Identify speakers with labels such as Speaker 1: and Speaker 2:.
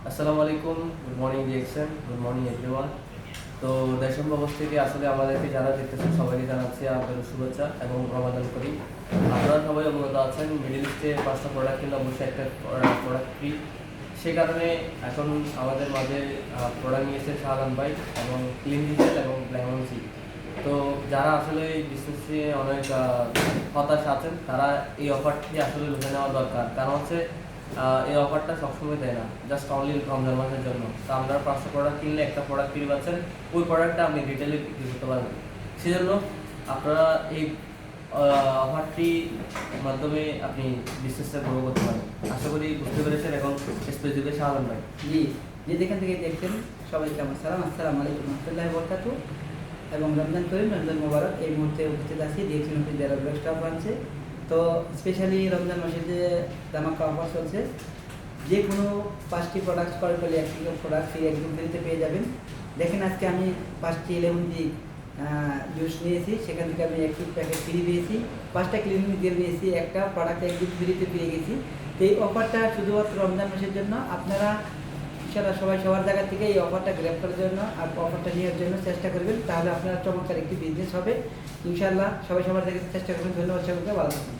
Speaker 1: আসসালামু আলাইকুম, good morning DXN, good morning everyone. তো দেশম বক্স থেকে আসলে আমাদেরকে যারা দেখতেছেন সবাইকে জানাচ্ছি আন্তরিক শুভেচ্ছা এবং রমাদান করি। আপনারা সবাই অবগত আছেন মিডল ইস্টে 5টা প্রোডাক্ট কিন্তু অবশ্যই একটা প্রোডাক্ট ফ্রি। সেই কারণে এখন আমাদের মাঝে প্রোডাক্ট নিয়েছে শাহজাহান ভাই এবং ক্লিন ডিজেল এবং ব্ল্যামনসি। তো যারা আসলে এই বিজনেসে অনেক হতাশ আছেন তারা এই অফারটি আসলে লুটে নেওয়া দরকার, কারণ হচ্ছে এই অফারটা সবসময় দেয় না, জাস্ট অনলি রমজান মাসের জন্য। তো আমরা 500 প্রোডাক্ট কিনলে একটা প্রোডাক্ট ফ্রি পাচ্ছেন, ওই প্রোডাক্টটা আপনি রিটেলে বিক্রি করতে পারবেন। সেজন্য আপনারা এই অফারটির মাধ্যমে আপনি বিজনেসটা গ্রো করতে পারেন। আশা করি বুঝতে পেরেছেন। এখন স্পেসিফিক শাহজাহান ভাই।
Speaker 2: জি, যে যেখান থেকে দেখছেন সবাইকে আমার সালাম, আসসালামু আলাইকুম রহমতুল্লাহি ওয়া বারাকাতুহু এবং রমজান করিম, রমজান মোবারক। এই মুহূর্তে উপস্থিত আছি ডিএক্সএন অফিস জেলা স্টাফ ব্রাঞ্চে। তো স্পেশালি রমজান মাসে যে ধামাকা অফার চলছে, যে কোনো 5টি প্রোডাক্ট ক্রয় করলে একটি প্রোডাক্ট ফ্রি একদম ফ্রিতে পেয়ে যাবেন। দেখেন আজকে আমি 5টি লেমন জুস নিয়েছি, সেখান থেকে আমি একটি প্যাকেট ফ্রি পেয়েছি, 5টা ক্লিনিং জেল নিয়েছি, একটা প্রোডাক্ট একদম ফ্রিতে পেয়ে গেছি। তো এই অফারটা শুধুমাত্র রমজান মাসের জন্য। আপনারা ইনশাআল্লাহ সবাই সবার জায়গা থেকে এই অফারটা গ্র্যাব করার জন্য আর অফারটা নেওয়ার জন্য চেষ্টা করবেন, তাহলে আপনার চমৎকার একটি বিজনেস হবে ইনশাআল্লাহ। সবাই সবার জায়গায় চেষ্টা করবেন। ধন্যবাদ সকলকে, ভালো থাকুন।